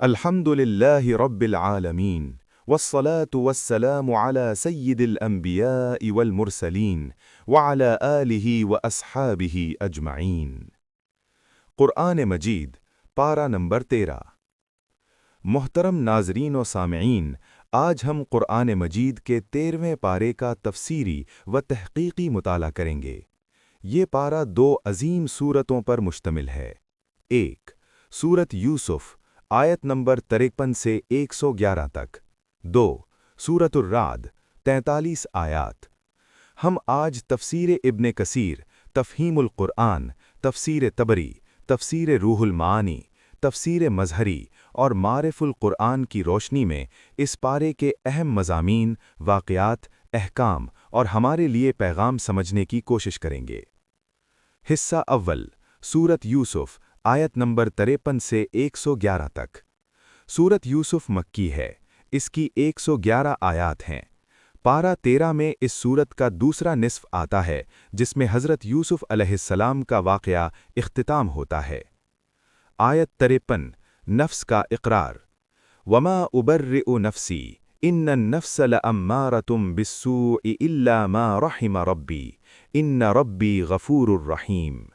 الحمد لله رب العالمين والصلاة والسلام على سيد الأنبياء والمرسلين وعلى آله وأصحابه أجمعين۔ قرآن مجید پارہ نمبر 13۔ محترم ناظرین و سامعین، آج ہم قرآن مجید کے 13ویں پارے کا تفسیری و تحقیقی مطالعہ کریں گے۔ یہ پارہ دو عظیم سورتوں پر مشتمل ہے۔ ایک، سورت یوسف آیت نمبر 53 سے 111 تک۔ دو، سورت الرعد 43 آیات۔ ہم آج تفسیر ابن کثیر، تفہیم القرآن، تفسیر طبری، تفسیر روح المعانی، تفسیر مظہری اور معارف القرآن کی روشنی میں اس پارے کے اہم مضامین، واقعات، احکام اور ہمارے لیے پیغام سمجھنے کی کوشش کریں گے۔ حصہ اول، سورت یوسف آیت نمبر 53 سے 111 تک۔ سورت یوسف مکی ہے، اس کی 111 آیات ہیں۔ پارہ 13 میں اس سورت کا دوسرا نصف آتا ہے جس میں حضرت یوسف علیہ السلام کا واقعہ اختتام ہوتا ہے۔ آیت 53، نفس کا اقرار۔ وَمَا أُبَرِّئُ نَفْسِي إِنَّ النَّفْسَ لَأَمَّارَةٌ بِالسُّوءِ إِلَّا مَا رَحِمَ رَبِّي إِنَّ رَبِّي غَفُورٌ رَحِيمٌ۔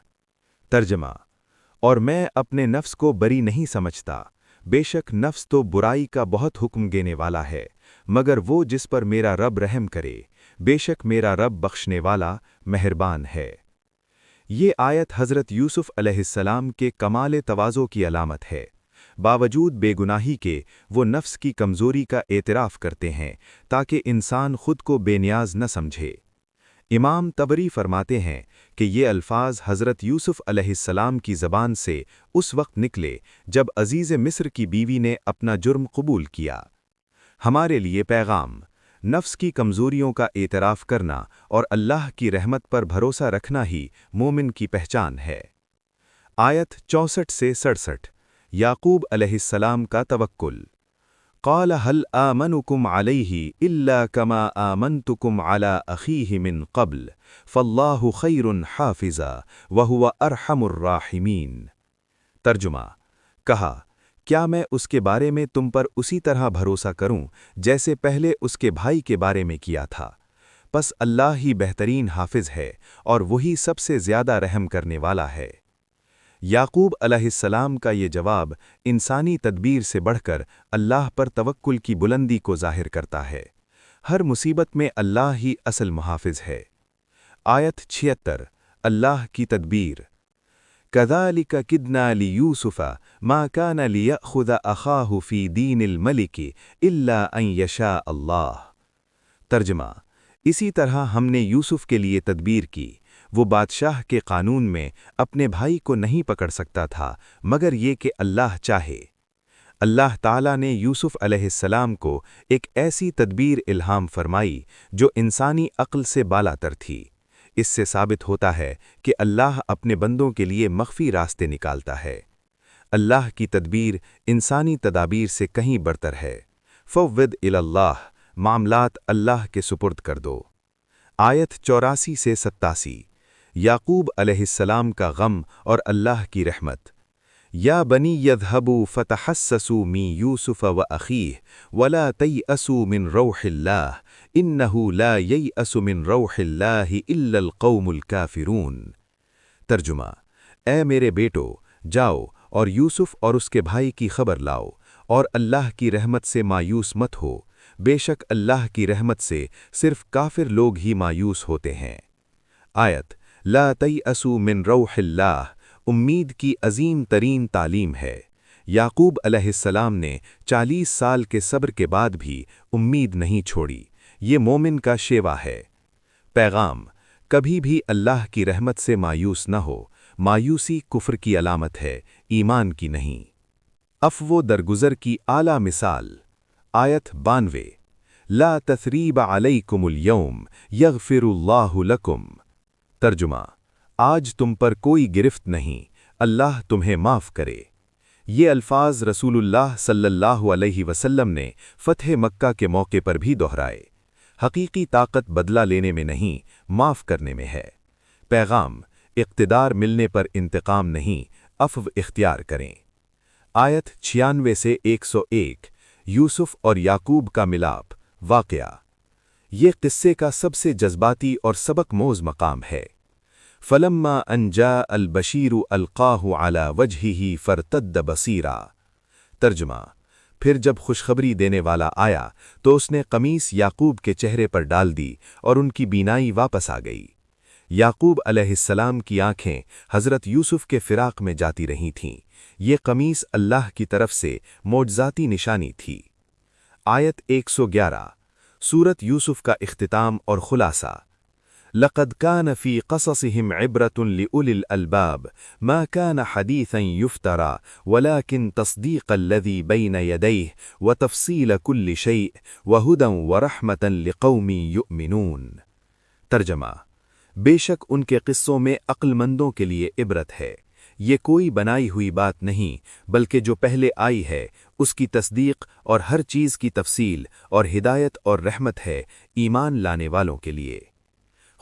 ترجمہ، اور میں اپنے نفس کو بری نہیں سمجھتا، بے شک نفس تو برائی کا بہت حکم دینے والا ہے، مگر وہ جس پر میرا رب رحم کرے، بے شک میرا رب بخشنے والا مہربان ہے۔ یہ آیت حضرت یوسف علیہ السلام کے کمال تواضع کی علامت ہے۔ باوجود بے گناہی کے وہ نفس کی کمزوری کا اعتراف کرتے ہیں تاکہ انسان خود کو بے نیاز نہ سمجھے۔ امام طبری فرماتے ہیں کہ یہ الفاظ حضرت یوسف علیہ السلام کی زبان سے اس وقت نکلے جب عزیز مصر کی بیوی نے اپنا جرم قبول کیا۔ ہمارے لیے پیغام، نفس کی کمزوریوں کا اعتراف کرنا اور اللہ کی رحمت پر بھروسہ رکھنا ہی مومن کی پہچان ہے۔ آیت 64 سے 67، یعقوب علیہ السلام کا توکل۔ قال هل آمنكم عليه إلا كما آمنتكم على أخيه من قبل فالله خير حافظا وهو أرحم الراحمين۔ ترجمہ، کہا، کیا میں اس کے بارے میں تم پر اسی طرح بھروسہ کروں جیسے پہلے اس کے بھائی کے بارے میں کیا تھا؟ پس اللہ ہی بہترین حافظ ہے اور وہی سب سے زیادہ رحم کرنے والا ہے۔ یعقوب علیہ السلام کا یہ جواب انسانی تدبیر سے بڑھ کر اللہ پر توکل کی بلندی کو ظاہر کرتا ہے۔ ہر مصیبت میں اللہ ہی اصل محافظ ہے۔ آیت 76، اللہ کی تدبیر۔ كَذَلِكَ كِدْنَا لِيُوسُفَ مَا كَانَ لِيَأْخُذَ أَخَاهُ فِي دِينِ الْمَلِكِ إِلَّا أَن يَشَاءَ اللَّهُ۔ ترجمہ، اسی طرح ہم نے یوسف کے لیے تدبیر کی، وہ بادشاہ کے قانون میں اپنے بھائی کو نہیں پکڑ سکتا تھا مگر یہ کہ اللہ چاہے۔ اللہ تعالیٰ نے یوسف علیہ السلام کو ایک ایسی تدبیر الہام فرمائی جو انسانی عقل سے بالا تر تھی۔ اس سے ثابت ہوتا ہے کہ اللہ اپنے بندوں کے لیے مخفی راستے نکالتا ہے۔ اللہ کی تدبیر انسانی تدابیر سے کہیں برتر ہے۔ فوّض الی اللہ، معاملات اللہ کے سپرد کر دو۔ آیت 84 سے 87، یعقوب علیہ السلام کا غم اور اللہ کی رحمت۔ یا بنی یذهبوا فتحسسوا من یوسف واخیہ ولا تیأسوا من روح اللہ انہ لا ییأس من روح اللہ الا القوم الکافرون۔ ترجمہ، اے میرے بیٹو، جاؤ اور یوسف اور اس کے بھائی کی خبر لاؤ اور اللہ کی رحمت سے مایوس مت ہو، بے شک اللہ کی رحمت سے صرف کافر لوگ ہی مایوس ہوتے ہیں۔ آیت لا تیأسوا من روح اللہ امید کی عظیم ترین تعلیم ہے۔ یعقوب علیہ السلام نے 40 سال کے صبر کے بعد بھی امید نہیں چھوڑی، یہ مومن کا شیوا ہے۔ پیغام، کبھی بھی اللہ کی رحمت سے مایوس نہ ہو، مایوسی کفر کی علامت ہے، ایمان کی نہیں۔ عفو و درگزر کی اعلیٰ مثال۔ آیت 92، لا تثریب علیکم اليوم یغفر اللہ لکم۔ ترجمہ، آج تم پر کوئی گرفت نہیں، اللہ تمہیں معاف کرے۔ یہ الفاظ رسول اللہ صلی اللہ علیہ وسلم نے فتح مکہ کے موقع پر بھی دہرائے۔ حقیقی طاقت بدلہ لینے میں نہیں، معاف کرنے میں ہے۔ پیغام، اقتدار ملنے پر انتقام نہیں، عفو اختیار کریں۔ आयत 96 से 101 यूसुफ और याकूब का मिलाप वाक़या। ये क़िस्से का सबसे जज्बाती और सबकमोज़ मकाम है। फ़लम्मा अन जा अल-बशीरु अलक़ाहु अला वजहिही फ़रतद्द बसीरा। तर्जुमा, फिर जब खुशखबरी देने वाला आया तो उसने कमीस याकूब के चेहरे पर डाल दी और उनकी बीनाई वापस आ गई। याकूब अलैहिस्सलाम की आंखें हज़रत यूसुफ के फ़िराक़ में जाती रही थीं। ये कमीस अल्लाह की तरफ से मोजज़ाती निशानी थी। आयत 111 सूरत यूसुफ का इख्तिताम और खुलासा। लक़द कान फ़ी क़ससिहिम इब्रतुन लिउलिल अलबाब मा कान हदीसन युफ्तरा वलाकिन तस्दीक़ल्लज़ी बैन यदैहि व तफ़सील कुल्लि शैء व हुदन व रहमतन लिक़ौमिन युमिनून। तर्जमा, बेशक उनके क़िस्सों में अक्लमंदों के लिए इबरत है। ये कोई बनाई हुई बात नहीं बल्कि जो पहले आई है उसकी तस्दीक और हर चीज़ की तफसील और हिदायत और रहमत है ईमान लाने वालों के लिए।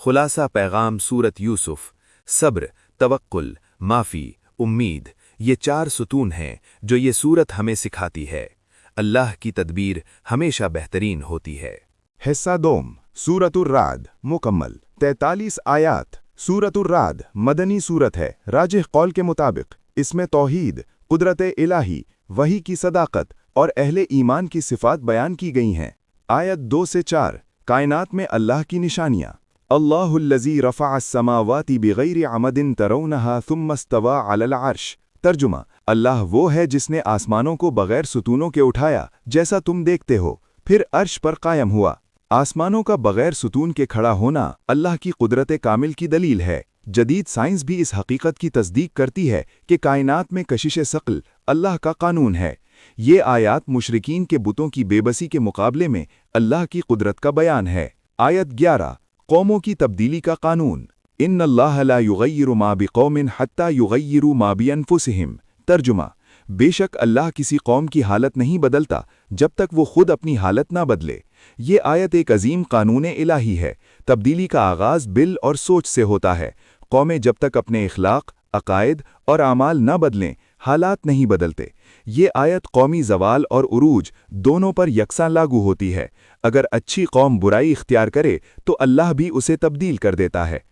खुलासा पैगाम सूरत यूसुफ। सब्र, तवक्कुल, माफ़ी, उम्मीद, ये 4 सुतून हैं जो ये सूरत हमें सिखाती है। अल्लाह की तदबीर हमेशा बेहतरीन होती है। हिस्सा दोम सूरत-उर-राद मुकम्मल 43 आयात। सूरत-उर-राद मदनी सूरत है। राजिह कौल के मुताबिक इसमें तौहीद, कुदरत-ए-इलाही, वही की सदाकत और अहले ईमान की सिफ़ात बयान की गई हैं। आयत 2 से 4 कायनात में अल्लाह की निशानियाँ। अल्लाहुल्लज़ी रफ़अ अस्समावाति बिग़ैरि अमदिन तरौनहा सुम्मा इस्तवा अलल अर्श। तर्जुमा, अल्लाह वो है जिसने आसमानों को बग़ैर सुतूनों के उठाया जैसा तुम देखते हो, फिर अर्श पर कायम हुआ। आसमानों का बग़ैर सुतून के खड़ा होना अल्लाह की कुदरत कामिल की दलील है। जदीद साइंस भी इस हकीकत की तस्दीक करती है कि कायनात में कशिश सक़ल अल्लाह का कानून है। ये आयात मुशरिकीन के बुतों की बेबसी के मुकाबले में अल्लाह की कुदरत का बयान है। आयत 11 कौमों की तब्दीली का कानून। इन्नल्लाह ला युग़य्यिरु मा बिक़ौमिन हत्ता युग़य्यिरु मा बिअन्फुसिहिम। तर्जुमा, बेशक अल्लाह किसी कौम की हालत नहीं बदलता जब तक वो खुद अपनी हालत ना बदले। ये आयत एक अजीम कानून इलाही है। तब्दीली का आगाज़ बिल और सोच से होता है। कौमें जब तक अपने इखलाक, अकायद और आमाल न बदलें, हालात नहीं बदलते। ये आयत कौमी ज़वाल और उरूज दोनों पर यकसां लागू होती है। अगर अच्छी कौम बुराई इख्तियार करे तो अल्लाह भी उसे तब्दील कर देता है।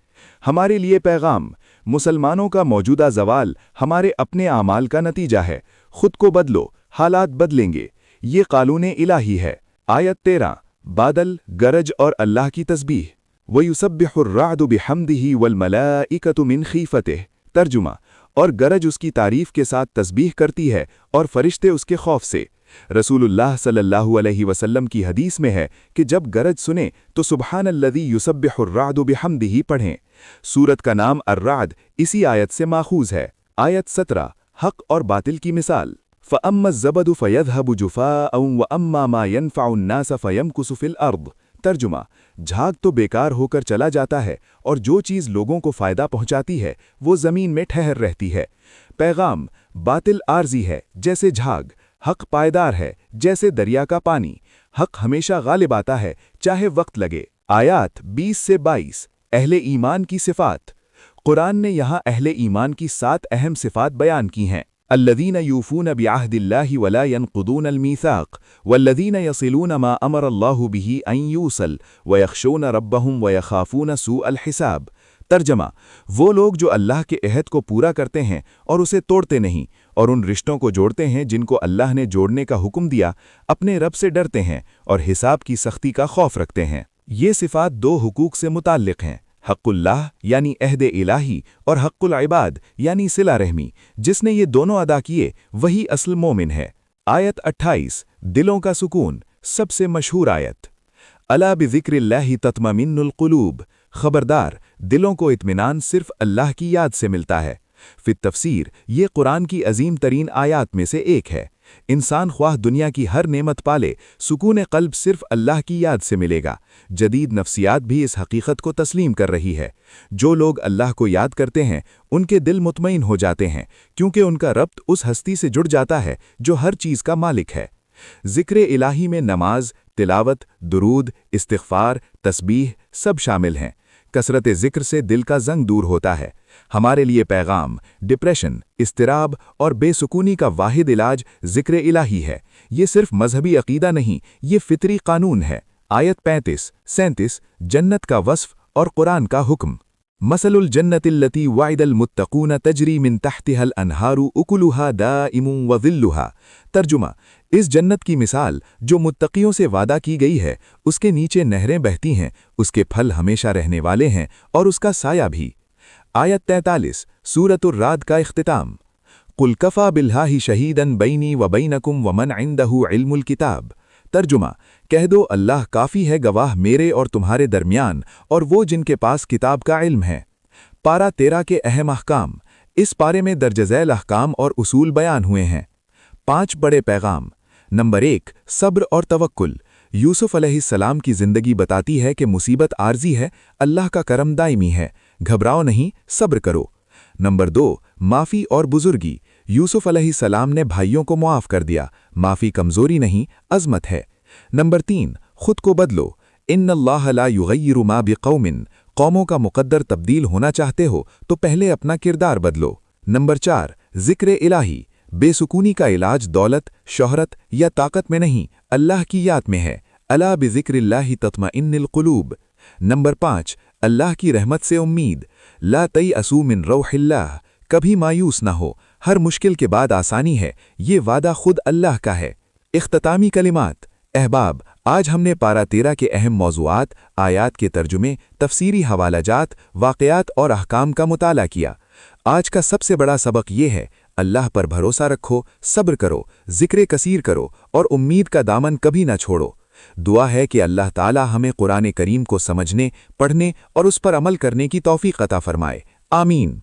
हमारे लिए पैगाम, मुसलमानों का मौजूदा ज़वाल हमारे अपने आमाल का नतीजा है। खुद को बदलो, हालात बदलेंगे। ये कानून इलाही है। आयत 13 बादल, गरज और अल्लाह की तस्बीह। वयुसब्बिहुर्राअदु बिहम्दिही वल मलाइकतु मिन खीफतिह। तर्जुमा, और गरज उसकी तारीफ के साथ तस्बीह करती है और फरिश्ते उसके खौफ से। रसूलुल्लाह सल्लल्लाहु अलैहि वसल्लम की हदीस में है कि जब गरज सुने तो सुब्हानल्लज़ी युसब्बिहुर्राअदु बिहम्दिही पढ़ें। सूरत का नाम अर्राद इसी आयत से माखूज़ है। आयत 17 हक़ और बातिल की मिसाल। फ़अम्मा ज़बदु फ़यज़हबु जुफ़ाअन व अम्मा मा यनफ़अु अन्नास फ़यमकुसु फ़िल अर्द। तर्जुमा, झाग तो बेकार होकर चला जाता है और जो चीज़ लोगों को फ़ायदा पहुंचाती है वो ज़मीन में ठहर रहती है। पैगाम, बातिल आर्जी है जैसे झाग, हक़ पायदार है जैसे दरिया का पानी। हक़ हमेशा गालिब आता है चाहे वक्त लगे। आयात 20 से 22 अहले ईमान की सिफ़ात। कुरान ने यहाँ अहले ईमान की 7 अहम सिफ़ात बयान की हैं। अल्लज़ीन यूफ़ून बिअहदिल्लाहि वला यनक़ुदून अल-मीसाक़ वल्लज़ीन यसिलून मा अमरल्लाहु बिही अन यूसल वयख़शौन रब्बहुम वयख़ाफ़ून सूअल हिसाब। तर्जमा, वो लोग जो अल्लाह के अहद को पूरा करते हैं और उसे तोड़ते नहीं और उन रिश्तों को जोड़ते हैं जिनको अल्लाह ने जोड़ने का हुक्म दिया, अपने रब से डरते हैं और हिसाब की सख्ती का खौफ रखते हैं। ये सिफ़ात 2 हुकूक से मुताल्लिक़ हैं, हक़्क़ुल्लाह यानी अहद इलाही और हक़्क़ुल इबाद यानी सिला रहमी। जिसने ये दोनों अदा किए वही असल मोमिन है। आयत 28 दिलों का सुकून। सबसे मशहूर आयत। अला बिज़िक्रिल्लाहि तत्मइन्नुल क़ुलूब। खबरदार, दिलों को इत्मीनान सिर्फ अल्लाह की याद से मिलता है। फिर तफसीर, ये कुरान की अजीम तरीन आयात में से एक है। इंसान ख्वाह दुनिया की हर नेमत पाले, सुकून क़ल्ब सिर्फ अल्लाह की याद से मिलेगा। जदीद नफ्सियात भी इस हकीकत को तस्लीम कर रही है। जो लोग अल्लाह को याद करते हैं उनके दिल मुतमईन हो जाते हैं क्योंकि उनका रब्त उस हस्ती से जुड़ जाता है जो हर चीज़ का मालिक है। ज़िक्र इलाही में नमाज, तिलावत, दुरूद, इस्तिग़फ़ार, तस्बीह सब शामिल हैं। कसरत ज़िक्र से दिल का जंग दूर होता है। हमारे लिए पैगाम, डिप्रेशन, इस्तिराब और बेसुकूनी का वाहिद इलाज ज़िक्र इलाही है। ये सिर्फ मजहबी अकीदा नहीं, ये फितरी कानून है। आयत 35-37, जन्नत का वस्फ और कुरान का हुक्म। मसलुल जन्नतिल्लती वाइदल मुत्तकून तजरी मिन तहतिहल अनहारू उकुलुहा दाइमुन व ज़िल्लुहा। तर्जुमा, इस जन्नत की मिसाल जो मुत्तकियों से वादा की गई है, उसके नीचे नहरें बहती हैं, उसके फल हमेशा रहने वाले हैं और उसका साया भी। आयत 43, सूरतुर राद का इख्तिताम। कुल कफ़ा बिल्लाहि शहीदन बैनी व बैनकुम व मन इंदहु इल्मुल किताब। तर्जुमा, कह दो अल्लाह काफ़ी है गवाह मेरे और तुम्हारे दरमियान और वो जिनके पास किताब का इल्म है। पारा 13 के अहम अहकाम। इस पारे में दर्जज़ैल अहकाम और उसूल बयान हुए हैं। 5 बड़े पैगाम। नंबर 1, सब्र और तवक्कुल। यूसुफ अलैहिस्सलाम की ज़िंदगी बताती है कि मुसीबत आर्जी है, अल्लाह का करम दायमी है, घबराओ नहीं, सब्र करो। नंबर 2, माफ़ी और बुजुर्गी। यूसुफ अलैहिस्सलाम ने भाइयों को मुआफ़ कर दिया, माफ़ी कमज़ोरी नहीं, अज़मत है। नंबर 3, खुद को बदलो। इन्नल्लाह ला युग़य्यिरु मा बिक़ौमिन। कौमों का मुक़द्दर तब्दील होना चाहते हो तो पहले अपना किरदार बदलो। नंबर 4, ज़िक्र इलाही। बेसुकूनी का इलाज दौलत, शोहरत या ताकत में नहीं, अल्लाह की याद में है। अला बिज़िक्रिल्लाहि तत्मइन्नुल क़ुलूब। नंबर 5, अल्लाह की रहमत से उम्मीद। ला तयअसू मिन रौहिल्लाह। कभी मायूस ना हो, हर मुश्किल के बाद आसानी है, ये वादा खुद अल्लाह का है। इख्तितामी कलिमात। अहबाब, आज हमने पारा 13 के अहम मौज़ूआत, आयात के तर्जुमे, तफसीरी हवालाजात, वाक़यात और अहकाम का मुताला किया। आज का सबसे बड़ा सबक ये है, अल्लाह पर भरोसा रखो, सब्र करो, ज़िक्र कसीर करो और उम्मीद का दामन कभी ना छोड़ो। दुआ है कि अल्लाह ताला हमें कुरान करीम को समझने, पढ़ने और उस पर अमल करने की तौफ़ीक़ अता फ़रमाए। आमीन।